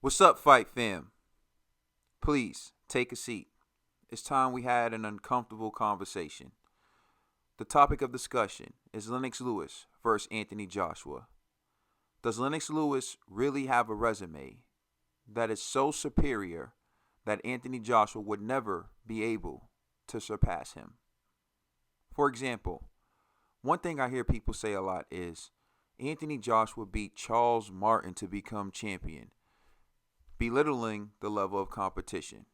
What's up, Fight Fam? Please take a seat. It's time we had an uncomfortable conversation. The topic of discussion is Lennox Lewis versus Anthony Joshua. Does Lennox Lewis really have a resume that is so superior that Anthony Joshua would never be able to surpass him? For example, one thing I hear people say a lot is Anthony Joshua beat Charles Martin to become champion, belittling the level of competition.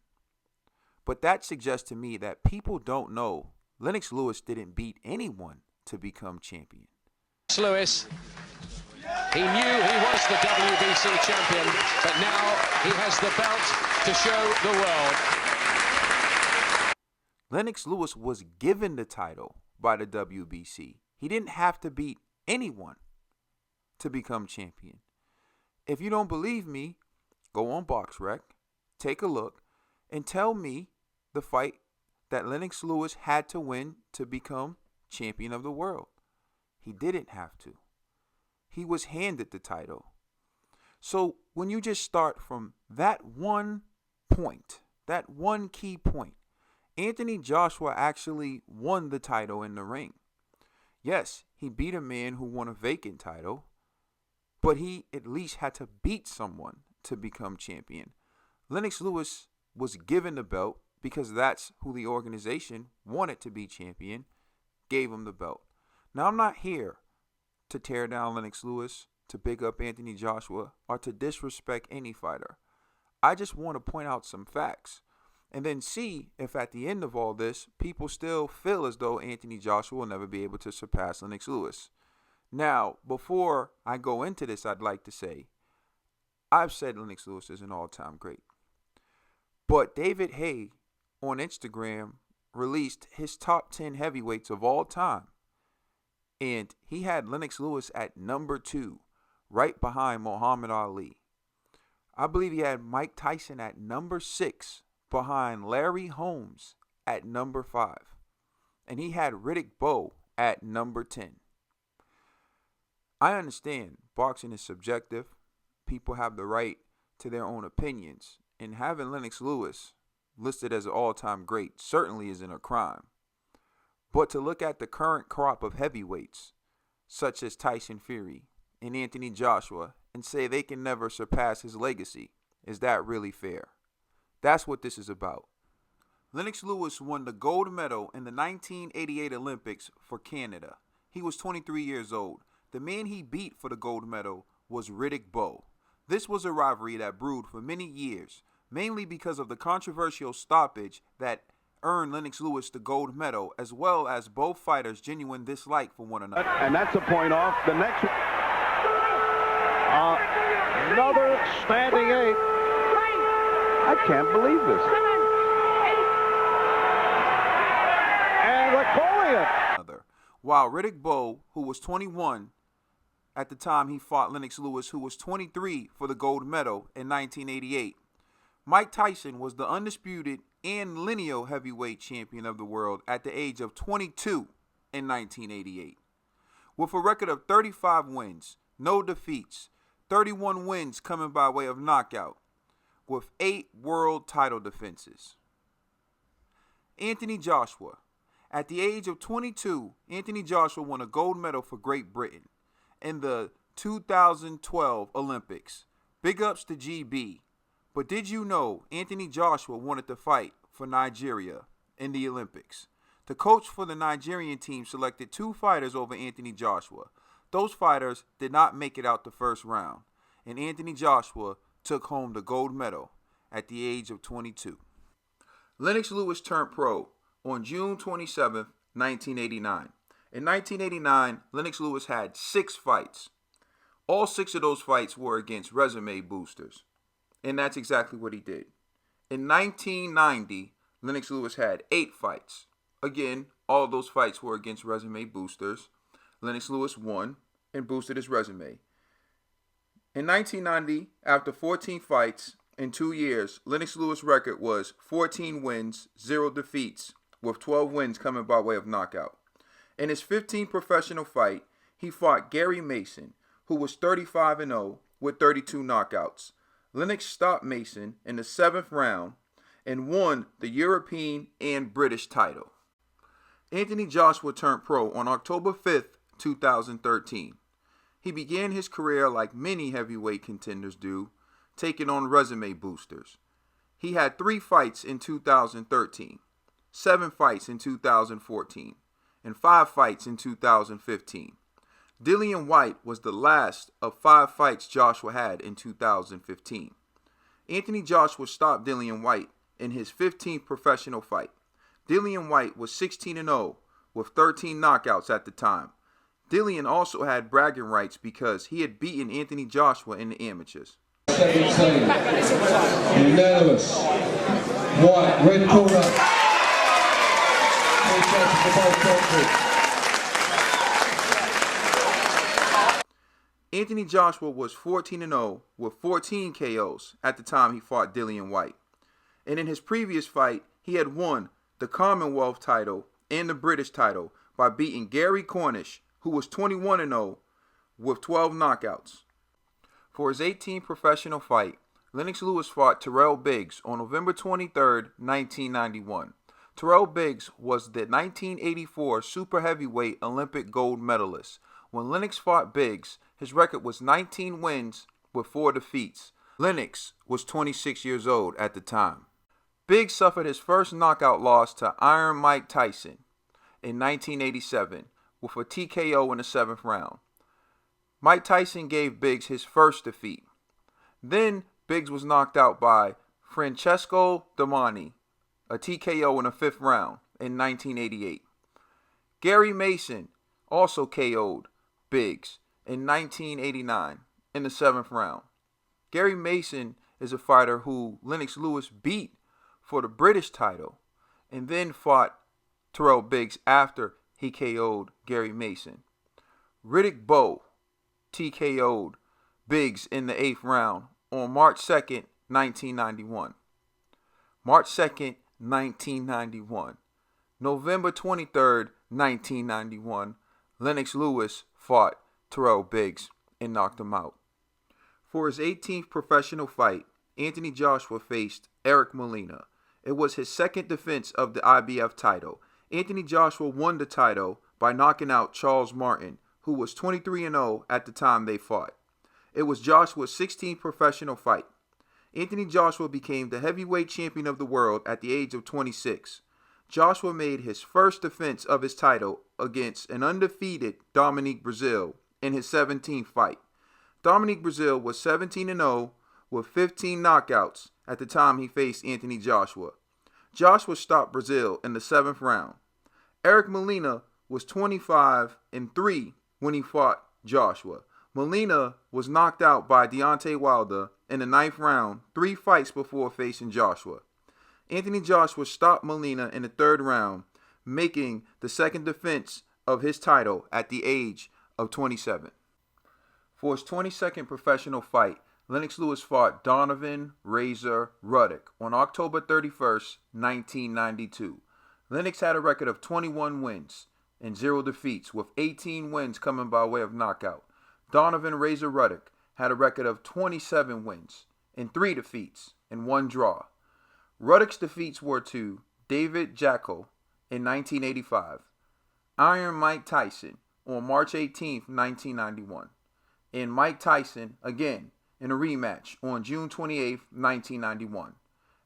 But that suggests to me that people don't know Lennox Lewis didn't beat anyone to become champion. Lewis, he knew he was the WBC champion, but now he has the belt to show the world. Lennox Lewis was given the title by the WBC. He didn't have to beat anyone to become champion. If you don't believe me, go on BoxRec, take a look, and tell me the fight that Lennox Lewis had to win to become champion of the world. He didn't have to. He was handed the title. So when you just start from that one point, that one key point, Anthony Joshua actually won the title in the ring. Yes, he beat a man who won a vacant title, but he at least had to beat someone to become champion. Lennox Lewis was given the belt because that's who the organization wanted to be champion, gave him the belt. Now, I'm not here to tear down Lennox Lewis, to big up Anthony Joshua, or to disrespect any fighter. I just want to point out some facts and then see if at the end of all this, people still feel as though Anthony Joshua will never be able to surpass Lennox Lewis. Now, before I go into this, I'd like to say, I've said Lennox Lewis is an all-time great. But David Hay on Instagram released his top 10 heavyweights of all time. And he had Lennox Lewis at number 2, right behind Muhammad Ali. I believe he had Mike Tyson at number 6, behind Larry Holmes at number 5. And he had Riddick Bowe at number 10. I understand boxing is subjective. People have the right to their own opinions. And having Lennox Lewis listed as an all-time great certainly isn't a crime. But to look at the current crop of heavyweights, such as Tyson Fury and Anthony Joshua, and say they can never surpass his legacy, is that really fair? That's what this is about. Lennox Lewis won the gold medal in the 1988 Olympics for Canada. He was 23 years old. The man he beat for the gold medal was Riddick Bowe. This was a rivalry that brewed for many years, mainly because of the controversial stoppage that earned Lennox Lewis the gold medal, as well as both fighters' genuine dislike for one another. And that's a point off. The next another standing 8. I can't believe this. And we're calling it. While Riddick Bowe, who was 21 at the time he fought Lennox Lewis, who was 23 for the gold medal in 1988. Mike Tyson was the undisputed and lineal heavyweight champion of the world at the age of 22 in 1988. With a record of 35 wins, no defeats, 31 wins coming by way of knockout, with 8 world title defenses. Anthony Joshua. At the age of 22, Anthony Joshua won a gold medal for Great Britain in the 2012 Olympics. Big ups to GB. But did you know Anthony Joshua wanted to fight for Nigeria in the Olympics? The coach for the Nigerian team selected 2 fighters over Anthony Joshua. Those fighters did not make it out the first round, and Anthony Joshua took home the gold medal at the age of 22. Lennox Lewis turned pro on June 27, 1989. In 1989, Lennox Lewis had 6 fights. All 6 of those fights were against resume boosters. And that's exactly what he did. In 1990, Lennox Lewis had 8 fights. Again, all of those fights were against resume boosters. Lennox Lewis won and boosted his resume. In 1990, after 14 fights in 2 years, Lennox Lewis' record was 14 wins, 0 defeats, with 12 wins coming by way of knockout. In his 15th professional fight, he fought Gary Mason, who was 35-0 with 32 knockouts. Lennox stopped Mason in the 7th round and won the European and British title. Anthony Joshua turned pro on October 5th, 2013. He began his career like many heavyweight contenders do, taking on resume boosters. He had 3 fights in 2013, 7 fights in 2014, and 5 fights in 2015. Dillian Whyte was the last of 5 fights Joshua had in 2015. Anthony Joshua stopped Dillian Whyte in his 15th professional fight. Dillian Whyte was 16-0 with 13 knockouts at the time. Dillian also had bragging rights because he had beaten Anthony Joshua in the amateurs. 17, unanimous, Whyte, red corner. Anthony Joshua was 14-0 with 14 KOs at the time he fought Dillian Whyte. And in his previous fight, he had won the Commonwealth title and the British title by beating Gary Cornish, who was 21-0 with 12 knockouts. For his 18th professional fight, Lennox Lewis fought Terrell Biggs on November 23, 1991. Terrell Biggs was the 1984 super heavyweight Olympic gold medalist. When Lennox fought Biggs, his record was 19 wins with 4 defeats. Lennox was 26 years old at the time. Biggs suffered his first knockout loss to Iron Mike Tyson in 1987 with a TKO in the 7th round. Mike Tyson gave Biggs his first defeat. Then Biggs was knocked out by Francesco Domani, a TKO in the 5th round in 1988. Gary Mason also KO'd Biggs in 1989 in the 7th round. Gary Mason is a fighter who Lennox Lewis beat for the British title and then fought Terrell Biggs after he KO'd Gary Mason. Riddick Bowe TKO'd Biggs in the 8th round on March 2nd, 1991. March 2nd, 1991. November 23rd, 1991, Lennox Lewis fought Terrell Biggs and knocked him out. For his 18th professional fight, Anthony Joshua faced Eric Molina. It was his second defense of the IBF title. Anthony Joshua won the title by knocking out Charles Martin, who was 23-0 at the time they fought. It was Joshua's 16th professional fight. Anthony Joshua became the heavyweight champion of the world at the age of 26. Joshua made his first defense of his title against an undefeated Dominique Breazeale in his 17th fight. Dominique Breazeale was 17-0 with 15 knockouts at the time he faced Anthony Joshua. Joshua stopped Breazeale in the 7th round. Eric Molina was 25-3 when he fought Joshua. Molina was knocked out by Deontay Wilder in the 9th round 3 fights before facing Joshua. Anthony Joshua stopped Molina in the 3rd round, making the second defense of his title at the age of 27. For his 22nd professional fight, Lennox Lewis fought Donovan Razor Ruddock on October 31st, 1992. Lennox had a record of 21 wins and 0 defeats, with 18 wins coming by way of knockout. Donovan Razor Ruddock had a record of 27 wins and 3 defeats and 1 draw. Ruddock's defeats were to David Jackal in 1985, Iron Mike Tyson on March 18, 1991, and Mike Tyson again in a rematch on June 28, 1991.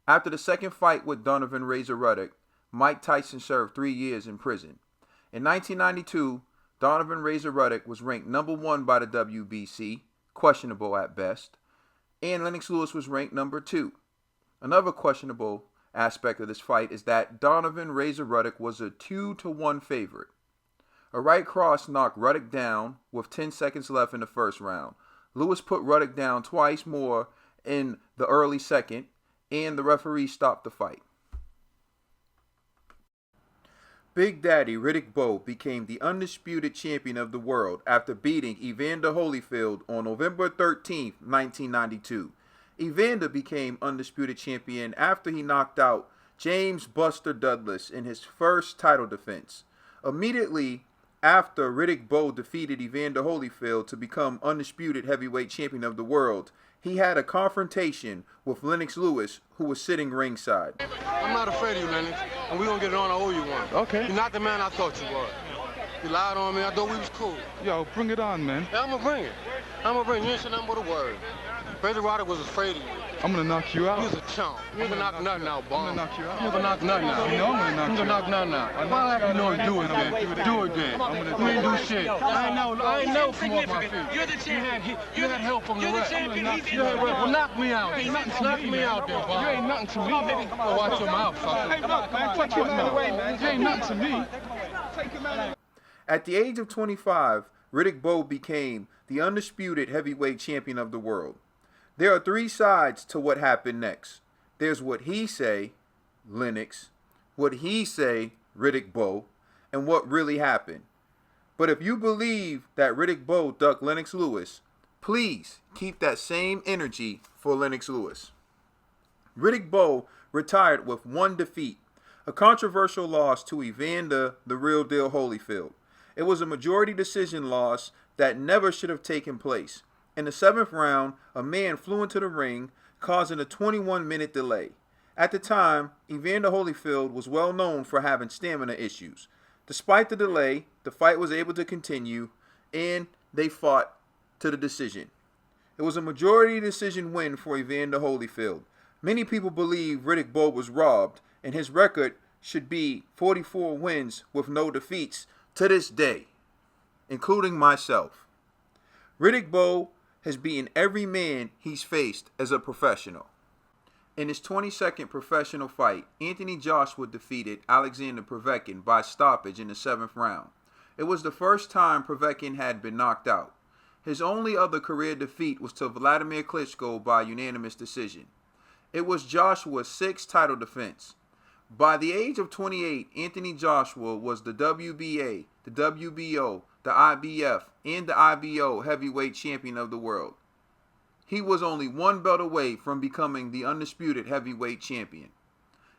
After the second fight with Donovan Razor Ruddock, Mike Tyson served 3 years in prison. In 1992, Donovan Razor Ruddock was ranked number 1 by the WBC, questionable at best, and Lennox Lewis was ranked number 2. Another questionable aspect of this fight is that Donovan Razor Ruddock was a 2-1 favorite. A right cross knocked Ruddock down with 10 seconds left in the 1st round. Lewis put Ruddock down twice more in the early 2nd, and the referee stopped the fight. Big Daddy Riddick Bowe became the undisputed champion of the world after beating Evander Holyfield on November 13, 1992. Evander became undisputed champion after he knocked out James Buster Douglas in his first title defense. Immediately after Riddick Bowe defeated Evander Holyfield to become undisputed heavyweight champion of the world, he had a confrontation with Lennox Lewis, who was sitting ringside. I'm not afraid of you, Lennox, and we're going to get it on. I owe you one. Okay. You're not the man I thought you were. You lied on me. I thought we was cool. Yo, bring it on, man. Yeah, I'm going to bring it. I'm going to bring it. You ain't saying nothing but a word. Freddie Roddick was afraid of you. I'm going to knock you out. He was a chump. You ain't going to knock nothing out, Bob. I'm going to knock you out. You ain't going to knock nothing out. You know I'm going to knock you out. Nothing out. Why like you know it? Do it then. Do it then. You ain't do shit. I ain't never come off my feet. You're the champion. You had help from the You're the ref. champion. You had help. Well, knock me out. Knock me out then, Bob. You ain't nothing to me. Well, watch your mouth, sucker. Hey, look, man, put your man away, man. You ain't nothing to me. Take him out. At the age of 25, Riddick Bowe became the undisputed heavyweight champion of the world. There are three sides to what happened next. There's what he say, Lennox, what he say, Riddick Bowe, and what really happened. But if you believe that Riddick Bowe ducked Lennox Lewis, please keep that same energy for Lennox Lewis. Riddick Bowe retired with one defeat, a controversial loss to Evander the Real Deal Holyfield. It was a majority decision loss that never should have taken place. In the 7th round, a man flew into the ring, causing a 21-minute delay. At the time, Evander Holyfield was well known for having stamina issues. Despite the delay, the fight was able to continue, and they fought to the decision. It was a majority decision win for Evander Holyfield. Many people believe Riddick Bowe was robbed, and his record should be 44 wins with no defeats to this day, including myself. Riddick Bowe has beaten every man he's faced as a professional. In his 22nd professional fight, Anthony Joshua defeated Alexander Povetkin by stoppage in the 7th round. It was the first time Povetkin had been knocked out. His only other career defeat was to Vladimir Klitschko by unanimous decision. It was Joshua's 6th title defense. By the age of 28, Anthony Joshua was the WBA, the WBO, the IBF, and the IBO heavyweight champion of the world. He was only one belt away from becoming the undisputed heavyweight champion.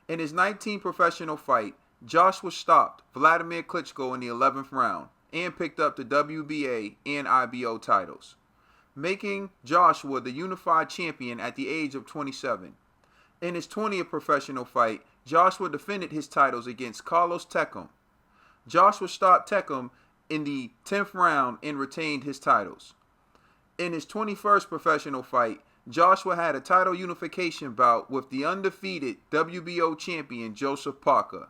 In his 19th professional fight, Joshua stopped Vladimir Klitschko in the 11th round and picked up the WBA and IBO titles, making Joshua the unified champion at the age of 27. In his 20th professional fight, Joshua defended his titles against Carlos Takam. Joshua stopped Takam in the 10th round and retained his titles. In his 21st professional fight, Joshua had a title unification bout with the undefeated WBO champion Joseph Parker.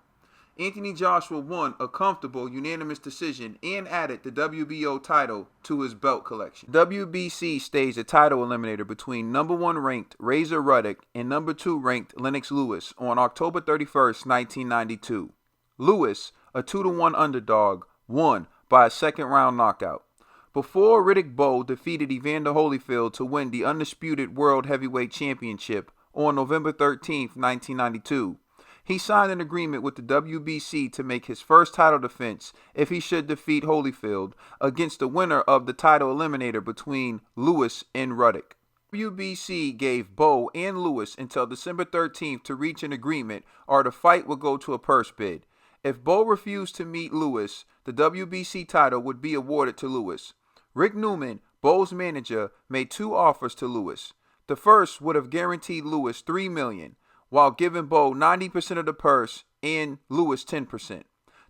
Anthony Joshua won a comfortable unanimous decision and added the WBO title to his belt collection. WBC staged a title eliminator between number 1 ranked Razor Ruddock and number 2 ranked Lennox Lewis on October 31st, 1992. Lewis, a 2-1 underdog, won by a second-round knockout. Before Riddick Bowe defeated Evander Holyfield to win the undisputed World Heavyweight Championship on November 13, 1992, he signed an agreement with the WBC to make his first title defense if he should defeat Holyfield against the winner of the title eliminator between Lewis and Ruddock. WBC gave Bowe and Lewis until December 13th to reach an agreement or the fight would go to a purse bid. If Bowe refused to meet Lewis, the WBC title would be awarded to Lewis. Rick Newman, Bowe's manager, made 2 offers to Lewis. The first would have guaranteed Lewis $3 million, while giving Bowe 90% of the purse and Lewis 10%.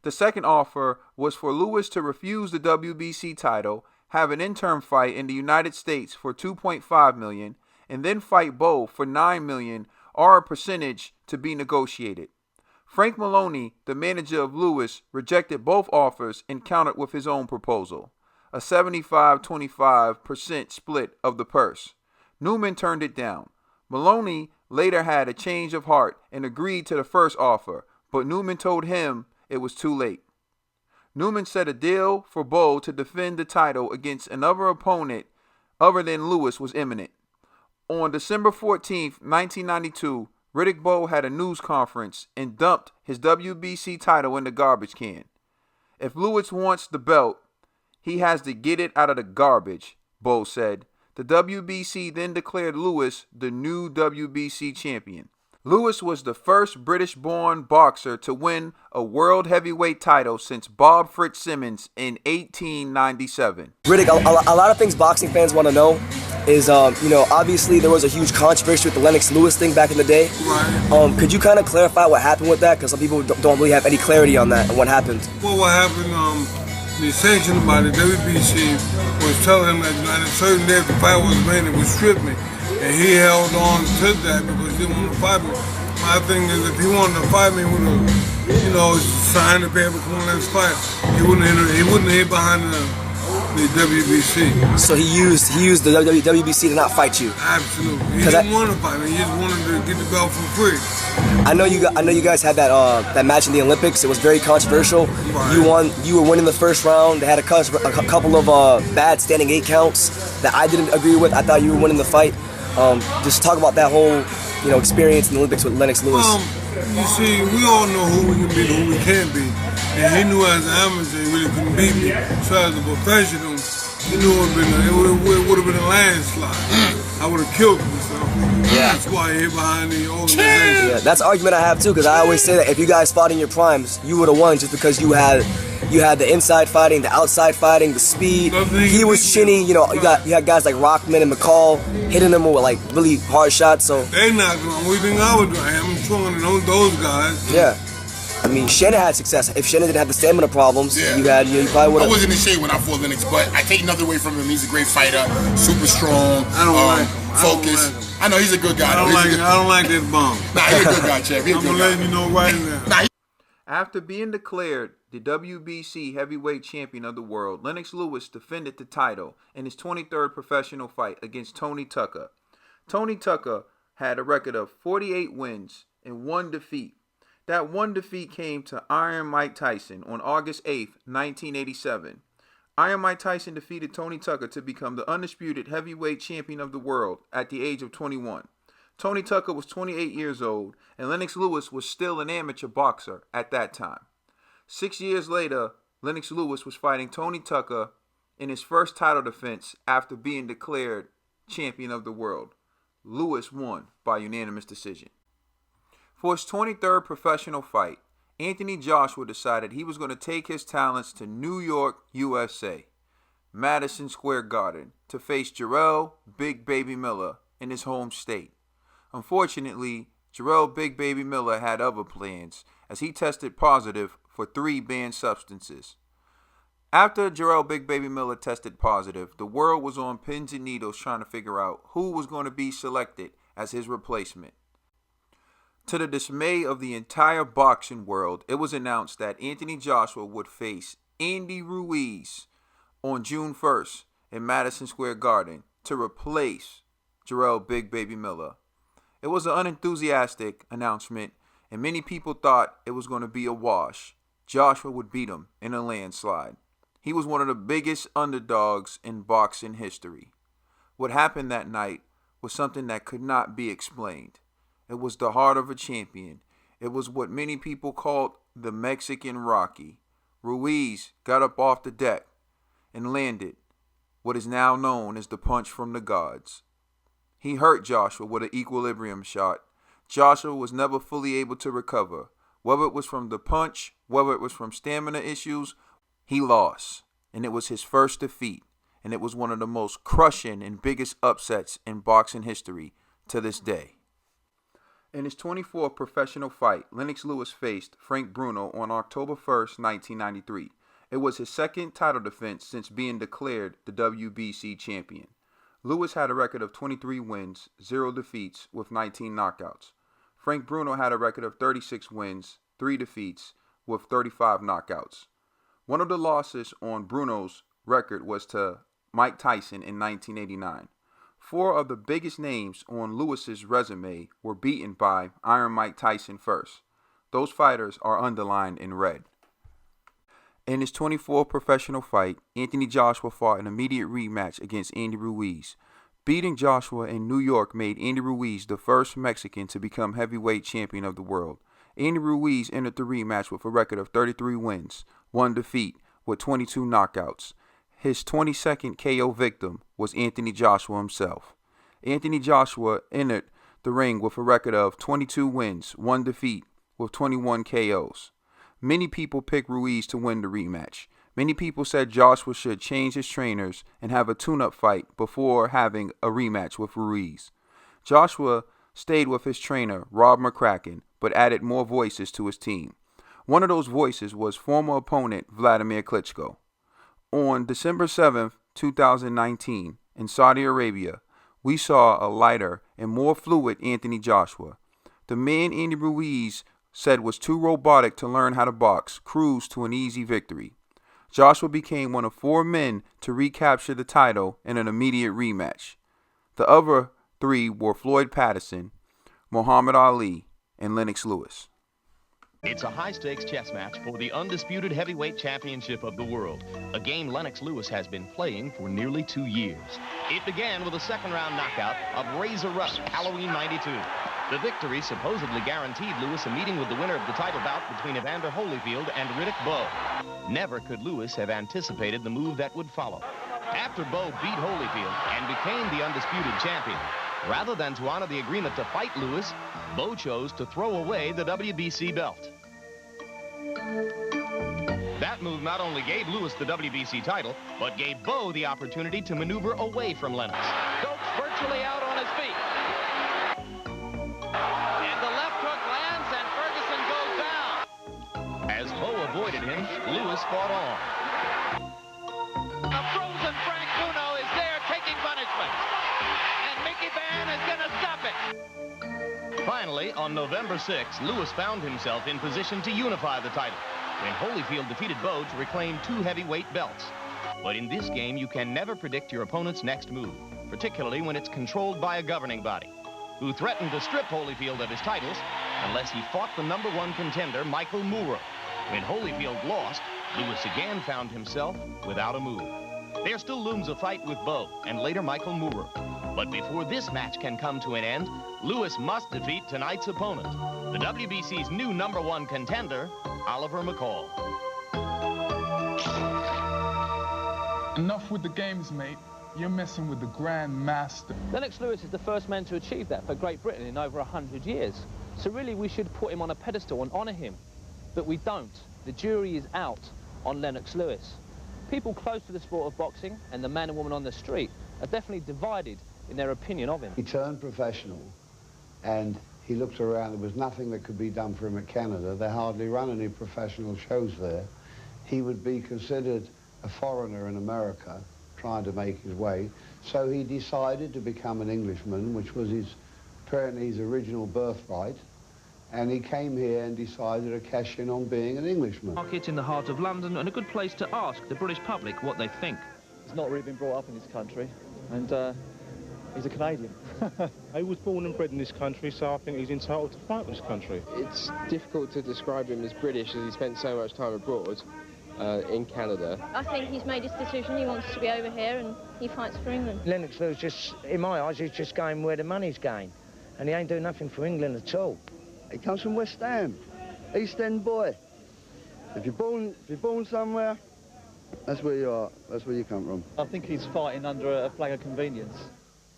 The second offer was for Lewis to refuse the WBC title, have an interim fight in the United States for $2.5 million, and then fight Bowe for $9 million or a percentage to be negotiated. Frank Maloney, the manager of Lewis, rejected both offers and countered with his own proposal, a 75-25% split of the purse. Newman turned it down. Maloney later had a change of heart and agreed to the first offer, but Newman told him it was too late. Newman set a deal for Bowe to defend the title against another opponent other than Lewis was imminent. On December 14, 1992, Riddick Bowe had a news conference and dumped his WBC title in the garbage can. If Lewis wants the belt, he has to get it out of the garbage, Bowe said. The WBC then declared Lewis the new WBC champion. Lewis was the first British-born boxer to win a world heavyweight title since Bob Fitzsimmons in 1897. Riddick, a lot of things boxing fans want to know is, obviously there was a huge controversy with the Lennox Lewis thing back in the day. Right. Could you kind of clarify what happened with that? Because some people don't really have any clarity on that and what happened. Well, what happened, the sanction by the WBC was telling him that on a certain day if the fight was made, it would strip me. And he held on to that because he didn't want to fight me. My thing is, if he wanted to fight me with a, sign the paper, come on, let's fight, he wouldn't hit behind the WBC. So he used the WBC to not fight you. Absolutely. He didn't want to fight me. He just wanted to get the belt for free. I know you guys had that match in the Olympics. It was very controversial. Right. You were winning the first round. They had a couple of bad standing 8 counts that I didn't agree with. I thought you were winning the fight. Just talk about that whole experience in the Olympics with Lennox Lewis. You see, we all know who we can be and who we can't be. And he knew as an amateur he really couldn't beat me. So as a professional, he knew it would have been a landslide. I would have killed him. So that's why he hit behind the organization. Yeah, that's the argument I have too, because I always say that if you guys fought in your primes, you would have won just because you had the inside fighting, the outside fighting, the speed. He was shinny. You had guys like Rockman and McCall hitting him with like really hard shots. So they knocked him. What do you think I would do? I'm stronger than those guys. Yeah. I mean, Shannon had success. If Shannon didn't have the stamina problems, you probably would have. I wasn't in shape when I fought Lennox, but I take nothing away from him. He's a great fighter, super strong, focused. I know he's a good guy. I don't like this bum. Nah, he's a good guy, Chef. I'm gonna let you know right now. After being declared the WBC heavyweight champion of the world, Lennox Lewis defended the title in his 23rd professional fight against Tony Tucker. Tony Tucker had a record of 48 wins and 1 defeat. That one defeat came to Iron Mike Tyson on August 8th, 1987. Iron Mike Tyson defeated Tony Tucker to become the undisputed heavyweight champion of the world at the age of 21. Tony Tucker was 28 years old, and Lennox Lewis was still an amateur boxer at that time. 6 years later, Lennox Lewis was fighting Tony Tucker in his first title defense after being declared champion of the world. Lewis won by unanimous decision. For his 23rd professional fight, Anthony Joshua decided he was going to take his talents to New York, USA, Madison Square Garden, to face Jarrell Big Baby Miller in his home state. Unfortunately, Jarrell Big Baby Miller had other plans as he tested positive for 3 banned substances. After Jarrell Big Baby Miller tested positive, the world was on pins and needles trying to figure out who was going to be selected as his replacement. To the dismay of the entire boxing world, it was announced that Anthony Joshua would face Andy Ruiz on June 1st in Madison Square Garden to replace Jarrell Big Baby Miller. It was an unenthusiastic announcement, and many people thought it was going to be a wash. Joshua would beat him in a landslide. He was one of the biggest underdogs in boxing history. What happened that night was something that could not be explained. It was the heart of a champion. It was what many people called the Mexican Rocky. Ruiz got up off the deck and landed what is now known as the punch from the gods. He hurt Joshua with an equilibrium shot. Joshua was never fully able to recover. Whether it was from the punch, whether it was from stamina issues, he lost. And it was his first defeat. And it was one of the most crushing and biggest upsets in boxing history to this day. In his 24th professional fight, Lennox Lewis faced Frank Bruno on October 1st, 1993. It was his second title defense since being declared the WBC champion. Lewis had a record of 23 wins, 0 defeats, with 19 knockouts. Frank Bruno had a record of 36 wins, 3 defeats, with 35 knockouts. One of the losses on Bruno's record was to Mike Tyson in 1989. 4 of the biggest names on Lewis's resume were beaten by Iron Mike Tyson first. Those fighters are underlined in red. In his 24th professional fight, Anthony Joshua fought an immediate rematch against Andy Ruiz. Beating Joshua in New York made Andy Ruiz the first Mexican to become heavyweight champion of the world. Andy Ruiz entered the rematch with a record of 33 wins, 1 defeat, with 22 knockouts. His 22nd KO victim was Anthony Joshua himself. Anthony Joshua entered the ring with a record of 22 wins, 1 defeat, with 21 KOs. Many people picked Ruiz to win the rematch. Many people said Joshua should change his trainers and have a tune-up fight before having a rematch with Ruiz. Joshua stayed with his trainer, Rob McCracken, but added more voices to his team. One of those voices was former opponent Vladimir Klitschko. On December 7th, 2019, in Saudi Arabia, we saw a lighter and more fluid Anthony Joshua. The man Andy Ruiz said was too robotic to learn how to box cruised to an easy victory. Joshua became one of 4 men to recapture the title in an immediate rematch. The other 3 were Floyd Patterson, Muhammad Ali, and Lennox Lewis. It's a high-stakes chess match for the undisputed heavyweight championship of the world, a game Lennox Lewis has been playing for nearly 2 years. It began with a second-round knockout of Razor Rush, Halloween '92. The victory supposedly guaranteed Lewis a meeting with the winner of the title bout between Evander Holyfield and Riddick Bowe. Never could Lewis have anticipated the move that would follow. After Bowe beat Holyfield and became the undisputed champion, rather than to honor the agreement to fight Lewis, Bowe chose to throw away the WBC belt. That move not only gave Lewis the WBC title, but gave Bowe the opportunity to maneuver away from Lennox. Stokes virtually out on his feet. And the left hook lands and Ferguson goes down. As Bowe avoided him, Lewis fought on. A frozen Frank Bruno is there taking punishment. And Mickey Van is going to stop it. Finally, on November 6, Lewis found himself in position to unify the title when Holyfield defeated Bowe to reclaim 2 heavyweight belts. But in this game, you can never predict your opponent's next move, particularly when it's controlled by a governing body, who threatened to strip Holyfield of his titles unless he fought the #1 contender, Michael Moorer. When Holyfield lost, Lewis again found himself without a move. There still looms a fight with Bowe and later Michael Moorer. But before this match can come to an end, Lewis must defeat tonight's opponent, the WBC's new #1 contender, Oliver McCall. Enough with the games, mate. You're messing with the Grand Master. Lennox Lewis is the first man to achieve that for Great Britain in over 100 years. So really we should put him on a pedestal and honour him. But we don't. The jury is out on Lennox Lewis. People close to the sport of boxing and the man and woman on the street are definitely divided in their opinion of him. He turned professional and he looked around. There was nothing that could be done for him at Canada. They hardly run any professional shows there. He would be considered a foreigner in America trying to make his way. So he decided to become an Englishman, which was apparently his original birthright. And he came here and decided to cash in on being an Englishman. Market in the heart of London and a good place to ask the British public what they think. He's not really been brought up in this country, and he's a Canadian. He was born and bred in this country, so I think he's entitled to fight in this country. It's difficult to describe him as British as he spent so much time abroad in Canada. I think he's made his decision. He wants to be over here and he fights for England. Lennox Lewis, just, in my eyes, he's just going where the money's going. And he ain't doing nothing for England at all. He comes from West Ham, East End boy. If you're born somewhere, that's where you are. That's where you come from. I think he's fighting under a flag of convenience.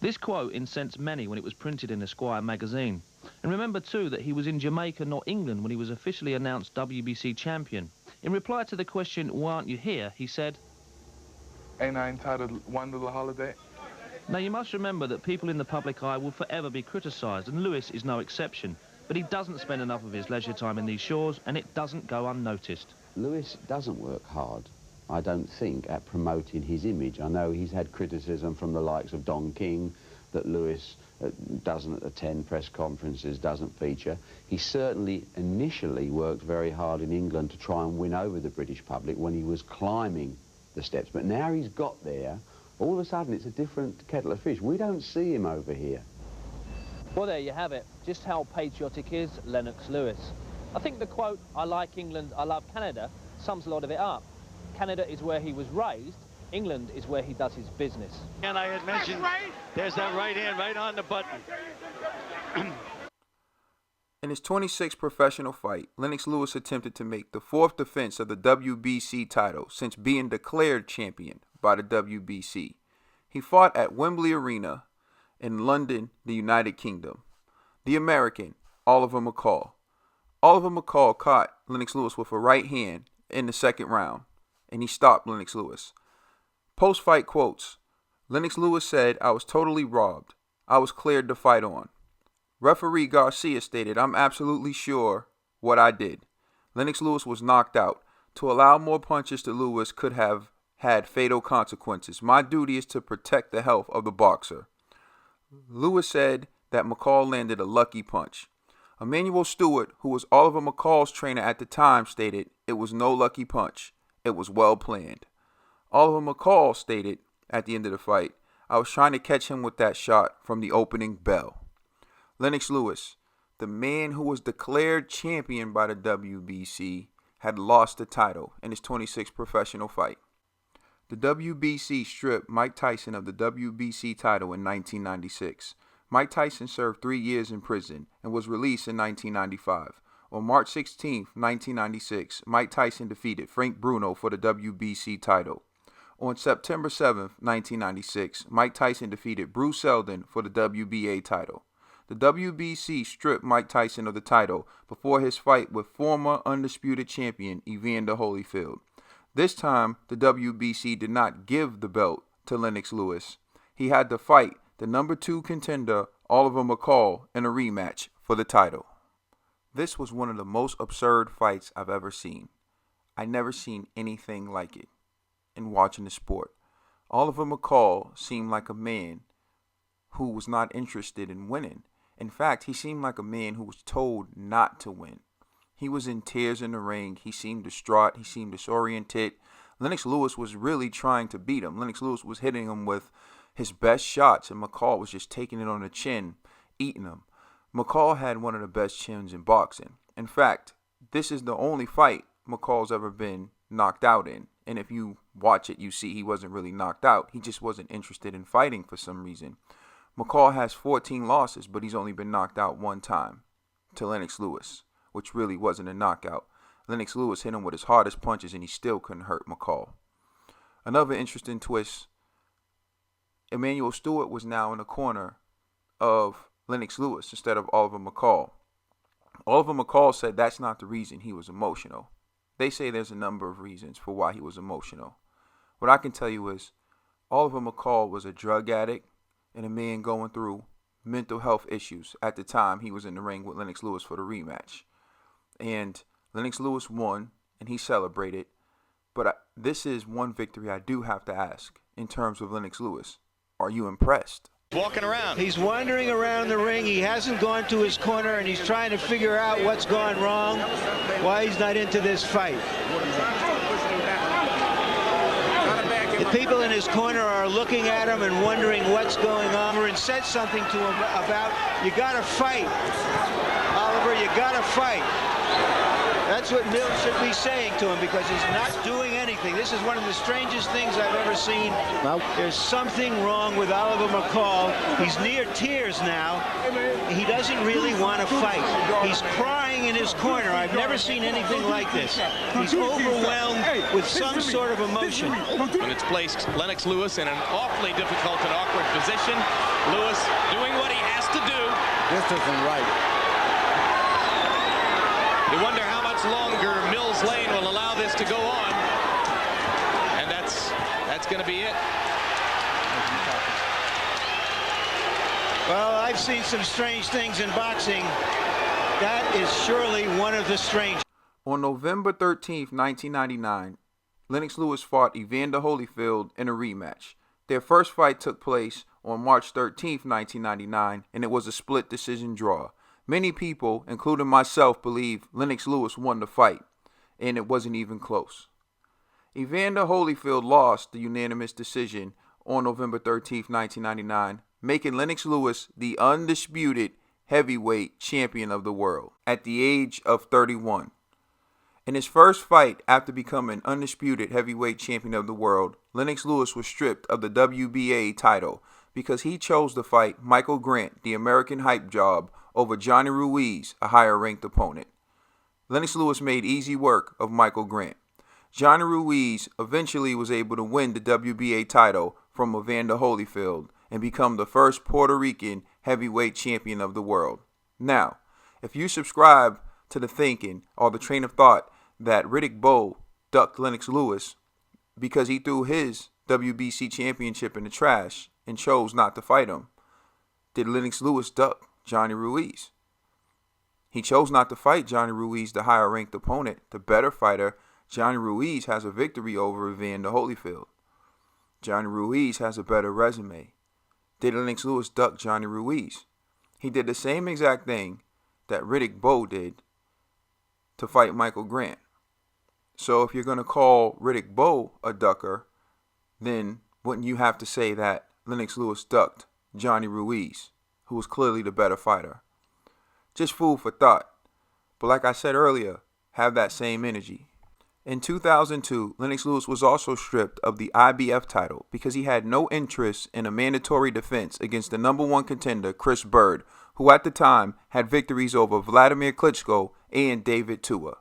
This quote incensed many when it was printed in Esquire magazine. And remember too that he was in Jamaica, not England, when he was officially announced WBC champion. In reply to the question, why aren't you here, he said, Ain't I entitled one little holiday? Now you must remember that people in the public eye will forever be criticised, and Lewis is no exception. But he doesn't spend enough of his leisure time in these shores, and it doesn't go unnoticed. Lewis doesn't work hard, I don't think, at promoting his image. I know he's had criticism from the likes of Don King that Lewis doesn't attend press conferences, doesn't feature. He certainly initially worked very hard in England to try and win over the British public when he was climbing the steps. But now he's got there, all of a sudden it's a different kettle of fish. We don't see him over here. Well, there you have it. Just how patriotic is Lennox Lewis. I think the quote, I like England, I love Canada, sums a lot of it up. Canada is where he was raised. England is where he does his business. And I had mentioned, there's that right hand right on the button. In his 26th professional fight, Lennox Lewis attempted to make the 4th defense of the WBC title since being declared champion by the WBC. He fought at Wembley Arena in London, the United Kingdom. The American, Oliver McCall. Oliver McCall caught Lennox Lewis with a right hand in the second round, and he stopped Lennox Lewis. Post-fight quotes. Lennox Lewis said, "I was totally robbed. I was cleared to fight on." Referee Garcia stated, "I'm absolutely sure what I did." Lennox Lewis was knocked out. To allow more punches to Lewis could have had fatal consequences. My duty is to protect the health of the boxer. Lewis said that McCall landed a lucky punch. Emmanuel Stewart, who was Oliver McCall's trainer at the time, stated, "It was no lucky punch. It was well planned." Oliver McCall stated at the end of the fight, "I was trying to catch him with that shot from the opening bell." Lennox Lewis, the man who was declared champion by the WBC, had lost the title in his 26th professional fight. The WBC stripped Mike Tyson of the WBC title in 1996. Mike Tyson served 3 years in prison and was released in 1995. On March 16, 1996, Mike Tyson defeated Frank Bruno for the WBC title. On September 7, 1996, Mike Tyson defeated Bruce Seldon for the WBA title. The WBC stripped Mike Tyson of the title before his fight with former undisputed champion Evander Holyfield. This time, the WBC did not give the belt to Lennox Lewis. He had to fight the number 2 contender Oliver McCall in a rematch for the title. This was one of the most absurd fights I've ever seen. I never seen anything like it in watching the sport. Oliver McCall seemed like a man who was not interested in winning. In fact, he seemed like a man who was told not to win. He was in tears in the ring. He seemed distraught. He seemed disoriented. Lennox Lewis was really trying to beat him. Lennox Lewis was hitting him with his best shots, and McCall was just taking it on the chin, eating him. McCall had one of the best chins in boxing. In fact, this is the only fight McCall's ever been knocked out in. And if you watch it, you see he wasn't really knocked out. He just wasn't interested in fighting for some reason. McCall has 14 losses, but he's only been knocked out one time to Lennox Lewis, which really wasn't a knockout. Lennox Lewis hit him with his hardest punches, and he still couldn't hurt McCall. Another interesting twist, Emmanuel Stewart was now in the corner of Lennox Lewis instead of Oliver McCall. Oliver McCall said that's not the reason he was emotional. They say there's a number of reasons for why he was emotional. What I can tell you is Oliver McCall was a drug addict and a man going through mental health issues at the time he was in the ring with Lennox Lewis for the rematch. And Lennox Lewis won, and he celebrated. But this is one victory I do have to ask in terms of Lennox Lewis. Are you impressed? Walking around. He's wandering around the ring. He hasn't gone to his corner, and he's trying to figure out what's gone wrong, why he's not into this fight. The people in his corner are looking at him and wondering what's going on, and said something to him about, "You gotta fight, Oliver, you gotta fight." That's what Mills should be saying to him, because he's not doing anything. This is one of the strangest things I've ever seen. There's something wrong with Oliver McCall. He's near tears now. He doesn't really want to fight. He's crying in his corner. I've never seen anything like this. He's overwhelmed with some sort of emotion. And it's placed Lennox Lewis in an awfully difficult and awkward position. Lewis doing what he has to do. This isn't right. You wonder how much longer Mills Lane will allow this to go on. And that's going to be it. Well, I've seen some strange things in boxing. That is surely one of the strange. On November 13th, 1999, Lennox Lewis fought Evander Holyfield in a rematch. Their first fight took place on March 13th, 1999, and it was a split decision draw. Many people, including myself, believe Lennox Lewis won the fight, and it wasn't even close. Evander Holyfield lost the unanimous decision on November 13th, 1999, making Lennox Lewis the undisputed heavyweight champion of the world at the age of 31. In his first fight after becoming undisputed heavyweight champion of the world, Lennox Lewis was stripped of the WBA title because he chose to fight Michael Grant, the American hype job, over Johnny Ruiz, a higher-ranked opponent. Lennox Lewis made easy work of Michael Grant. Johnny Ruiz eventually was able to win the WBA title from Evander Holyfield and become the first Puerto Rican heavyweight champion of the world. Now, if you subscribe to the thinking or the train of thought that Riddick Bowe ducked Lennox Lewis because he threw his WBC championship in the trash and chose not to fight him, did Lennox Lewis duck Johnny Ruiz? He chose not to fight Johnny Ruiz, the higher-ranked opponent, the better fighter. Johnny Ruiz has a victory over Evander Holyfield. Johnny Ruiz has a better resume. Did Lennox Lewis duck Johnny Ruiz? He did the same exact thing that Riddick Bowe did to fight Michael Grant. So if you're going to call Riddick Bowe a ducker, then wouldn't you have to say that Lennox Lewis ducked Johnny Ruiz, who was clearly the better fighter? Just food for thought. But like I said earlier, have that same energy. In 2002, Lennox Lewis was also stripped of the IBF title because he had no interest in a mandatory defense against the #1 contender, Chris Bird, who at the time had victories over Vladimir Klitschko and David Tua.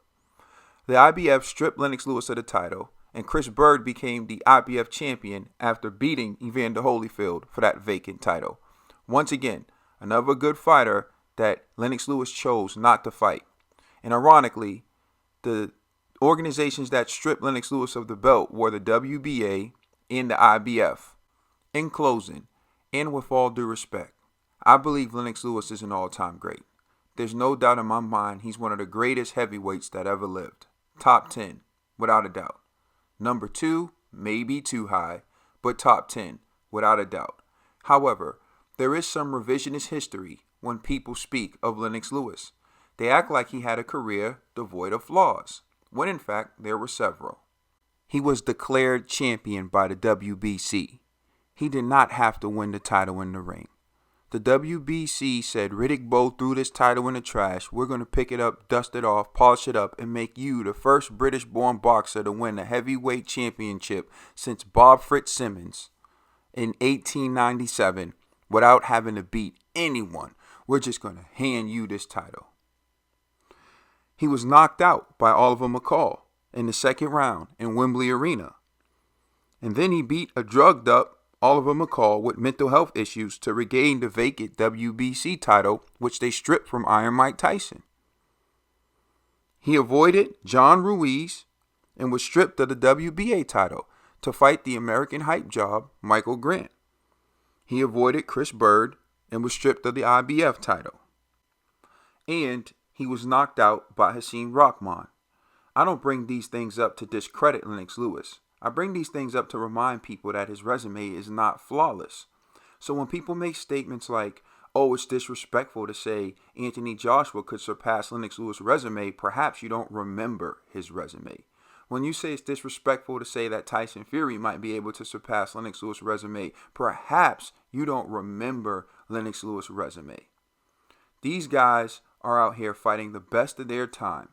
The IBF stripped Lennox Lewis of the title, and Chris Bird became the IBF champion after beating Evander Holyfield for that vacant title. Once again, another good fighter that Lennox Lewis chose not to fight. And ironically, the organizations that stripped Lennox Lewis of the belt were the WBA and the IBF. In closing, and with all due respect, I believe Lennox Lewis is an all-time great. There's no doubt in my mind he's one of the greatest heavyweights that ever lived. Top 10, without a doubt. Number 2, maybe too high, but top 10, without a doubt. However, there is some revisionist history when people speak of Lennox Lewis. They act like he had a career devoid of flaws, when in fact there were several. He was declared champion by the WBC. He did not have to win the title in the ring. The WBC said, Riddick Bowe threw this title in the trash. We're going to pick it up, dust it off, polish it up, and make you the first British-born boxer to win a heavyweight championship since Bob Fitzsimmons in 1897 without having to beat anyone. We're just going to hand you this title. He was knocked out by Oliver McCall in the second round in Wembley Arena. And then he beat a drugged-up Oliver McCall with mental health issues to regain the vacant WBC title, which they stripped from Iron Mike Tyson. He avoided John Ruiz and was stripped of the WBA title to fight the American hype job, Michael Grant. He avoided Chris Bird and was stripped of the IBF title. And he was knocked out by Hasim Rahman. I don't bring these things up to discredit Lennox Lewis. I bring these things up to remind people that his resume is not flawless. So when people make statements like, oh, it's disrespectful to say Anthony Joshua could surpass Lennox Lewis' resume, perhaps you don't remember his resume. When you say it's disrespectful to say that Tyson Fury might be able to surpass Lennox Lewis' resume, perhaps you don't remember Lennox Lewis' resume. These guys are out here fighting the best of their time.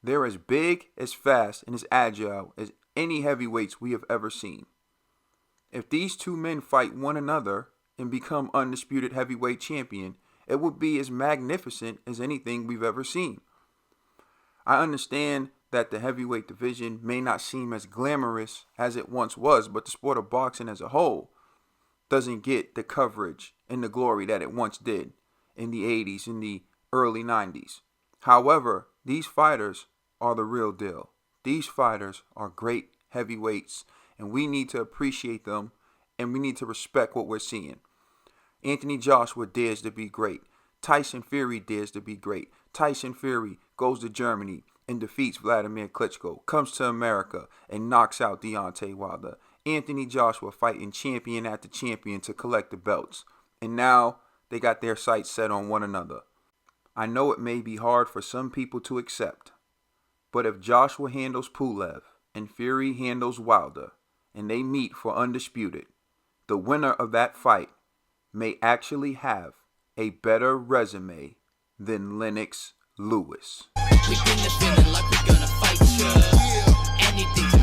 They're as big, as fast, and as agile as any heavyweights we have ever seen. If these two men fight one another and become undisputed heavyweight champion, it would be as magnificent as anything we've ever seen. I understand that the heavyweight division may not seem as glamorous as it once was, but the sport of boxing as a whole doesn't get the coverage and the glory that it once did in the 80s, in the early 90s. However, these fighters are the real deal. These fighters are great heavyweights, and we need to appreciate them, and we need to respect what we're seeing. Anthony Joshua dares to be great. Tyson Fury dares to be great. Tyson Fury goes to Germany and defeats Vladimir Klitschko, comes to America and knocks out Deontay Wilder. Anthony Joshua fighting champion after champion to collect the belts. And now they got their sights set on one another. I know it may be hard for some people to accept, but if Joshua handles Pulev and Fury handles Wilder, and they meet for undisputed, the winner of that fight may actually have a better resume than Lennox Lewis. We been defending like we're gonna fight you. Anything's